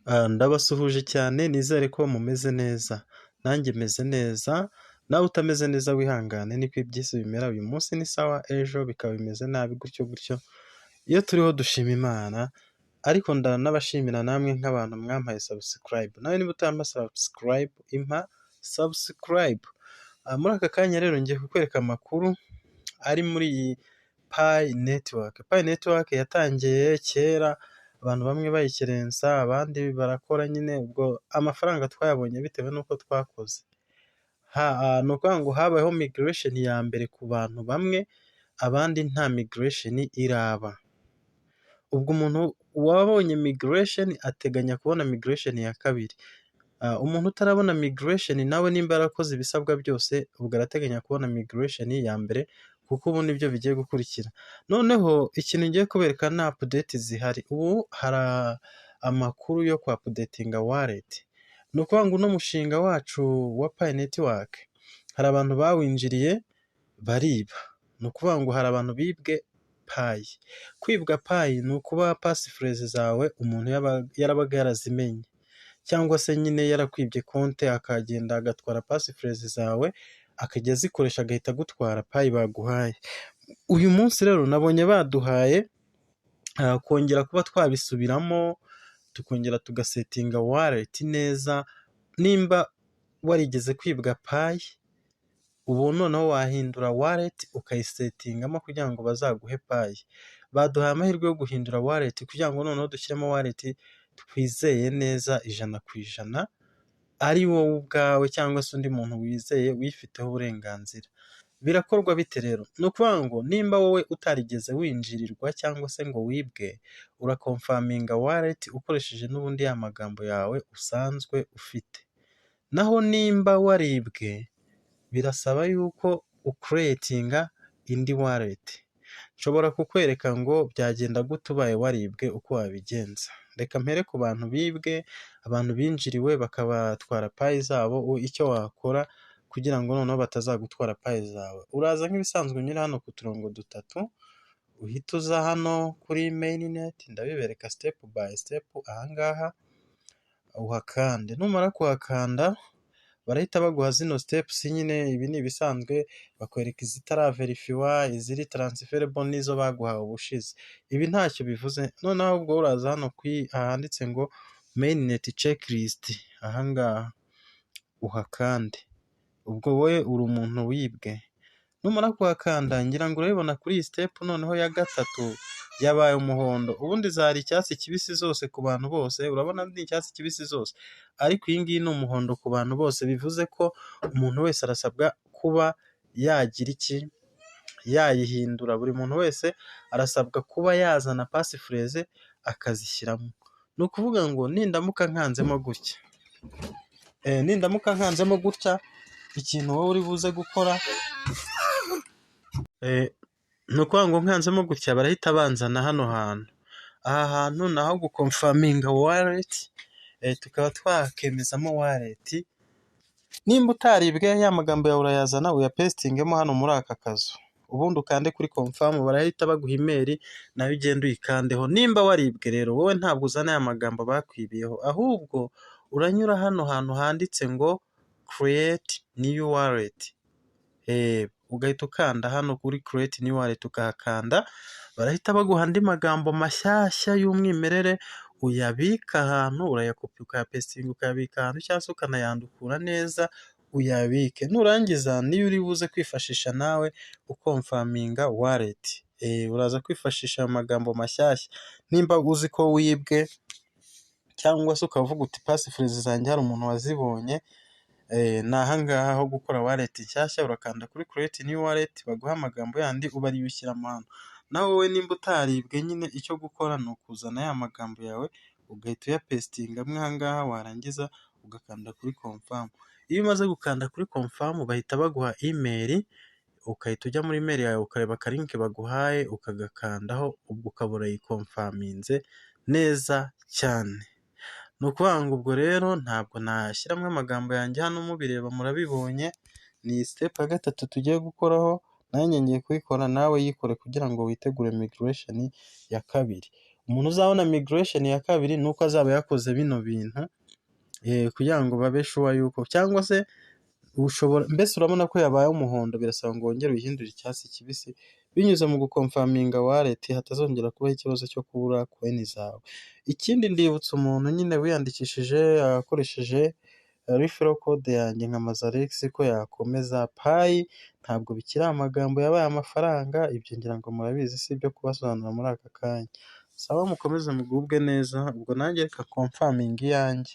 Ndabasuhuje cyane nizere ko mumeze neza, nanjye meze neza, nawe utameze neza wihangane niko iby'isi bimera, uyu munsi ni sawa ejo bikaba bimeze nabi gutyo gutyo, iyo turiho dushima Imana ariko ndanabashimira namwe nk'abantu mwampaye subscribe, nawe niba utampa subscribe impa subscribe. Muri aka kanya rero ngiye kukwereka amakuru ari muri iyi Pi network. Pi network yatangiye kera abantu bamwe bayikerensa abandi barakora nyine, ubwo amafaranga twayabonye bitewe n'uko twakoze. Ni ukuvuga ngo habayeho migration ya mbere ku bantu bamwe, abandi nta migration iraba. Ubwo umuntu wabonye migration ateganya kubona migration ya kabiri. Umuntu utarabona migration nawe nimba yarakoze ibisabwa byose, ubwo arateganya kubona migration ya mbere kuko ubu nibyo bigiye gukurikira. Noneho ikintu ngiye kubereka ni update zihari. Ubu hari amakuru yo ku updatinga wallet. Ni ukuvuga ngo uno mushinga wacu wa Pi network hari abantu bawinjiriye bariba. Ni ukuvuga ngo hari abantu bibwe Pi. Kwibwa Pi ni ukuba passphrase zawe umuntu yarabaga yarazimenye, cyangwa se nyine yarakwibye konti akagenda agatwara passphrase zawe akajya azikoresha agahita agutwara Pi baguhaye. Uyu munsi rero nabonye baduhaye kongera kuba twabisubiramo tukongera tugasetinga wallet neza. Nimba warigeze kwibwa Pi, ubu noneho wahindura wallet ukayisetingamo kugira ngo bazaguhe Pi. Baduhaye amahirwe yo guhindura wallet kugira ngo noneho dushyiremo wallet twizeye neza 100%, ari wowe ubwawe cyangwa se undi muntu wizeye wifiteho uburenganzira. Birakorwa bite rero? Ni ukuvuga ngo nimba wowe utarigeze winjirirwa cyangwa se ngo wibwe, urakonfaminga wallet ukoresheje n'ubundi ya magambo yawe usanzwe ufite. Naho nimba waribwe, birasaba yuko ucreatinga indi wallet. Nshobora kukwereka ngo byagenda gute ubaye waribwe uko wabigenza. Reka mpere ku bantu bibwe, abantu binjiriwe bakabatwara Pi zabo. Icyo wakora kugira ngo noneho batazagutwara Pi zawe, uraza nk'ibisanzwe unyura hano ku turongo dutatu, uhita uza hano kuri mainnet, ndabibereka step by step. Ahangaha uhakande, numara kuhakanda barahita baguha zino steps nyine. Ibi ni ibisanzwe, bakwereka izitara verifiwa, iziri transferable n'izo baguhawe ubushize. Ibi ntacyo bivuze. Noneho ubwo uraza hano ahanditse ngo mainnet checklist, ahangaha uhakande. Ubwo wowe uri umuntu wibwe, numara kuhakanda ngira ngo urabibona kuri iyi step noneho ya gatatu yabaye umuhondo. Ubundi zari icyatsi kibisi zose ku bantu bose, urabona ni icyatsi kibisi zose, ariko iyi ngiyi ni umuhondo ku bantu bose. Bivuze ko umuntu wese arasabwa kuba yagira iki, yayihindura. Buri muntu wese arasabwa kuba yazana passphrase akazishyiramo. Ni ukuvuga ngo nindamuka nkanzemo gutya, ikintu wowe uri buze gukora, ni ukuvuga ngo nkanzemo gutya barahita banzana hano hantu. Aha hantu ni aho gukonfaminga wallet, tukaba twakemezamo wallet. Nimba utaribwe, ya magambo yawe urayazana uyapestingemo hano muri aka kazu, ubundi ukande kuri confirm, barahita baguha email nayo ugenda uyikandeho. Nimba waribwe rero wowe ntabwo uzana aya magambo bakwibiyeho, ahubwo uranyura hano hantu handitse ngo create new wallet, ugahita ukanda hano kuri create new wallet, ukahakanda. Barahita baguha andi magambo mashyashya y'umwimerere, uyabika ahantu, urayakopi ukayapestinga ukayabika ahantu, cyangwa se ukanayandukura neza uyabike. Nurangiza niyo uri buze kwifashisha nawe ukonfaminga wallet, uraza kwifashisha amagambo mashyashya. Nimba uzi ko wibwe cyangwa se ukavuga uti passphrase zanjye hari umuntu wazibonye, ni ahangaha ho gukora wallet nshyashya. Urakanda kuri create new wallet, baguha amagambo yandi uba ariyo ushyiramo hano. Nawe wowe nimba utaribwe, nyine icyo gukora ni ukuzana ya magambo yawe ugahita uyapestingamo ahangaha, warangiza ugakanda kuri confirm. Iyo umaze gukanda kuri confirm bahita baguha email, ukahita ujya muri email yawe ukareba akalinki baguhaye ukagakandaho, ubwo ukaba urayikonfaminze neza cyane. Ni ukuvuga ngo ubwo rero ntabwo nashyiramo amagambo yanjye hano mubireba murabibonye. Ni step ya gatatu tugiye gukoraho, nanjye ngiye kuyikora, nawe yikore kugira ngo witegure migration ya kabiri. umuntu uzabona migration ya kabiri ni uko azaba yakoze bino bintu kugira ngo babe sure yuko, cyangwa se mbese urabona ko yabaye umuhondo, birasaba ngo wongere uyihindure icyatsi kibisi binyuze mu gukomfaminga wallet, hatazongera kubaho ikibazo cyo kubura coin zawe. Ikindi ndibutsa umuntu nyine wiyandikishije akoresheje referral code yanjye nka Mazalex ko yakomeza Pi, ntabwo bikiri amagambo yabaye amafaranga, ibyo ngira ngo murabizi si ibyo kubasobanura muri aka kanya. Sawa mukomeze mugubwe neza, ubwo nanjye reka komfaminga iyanjye.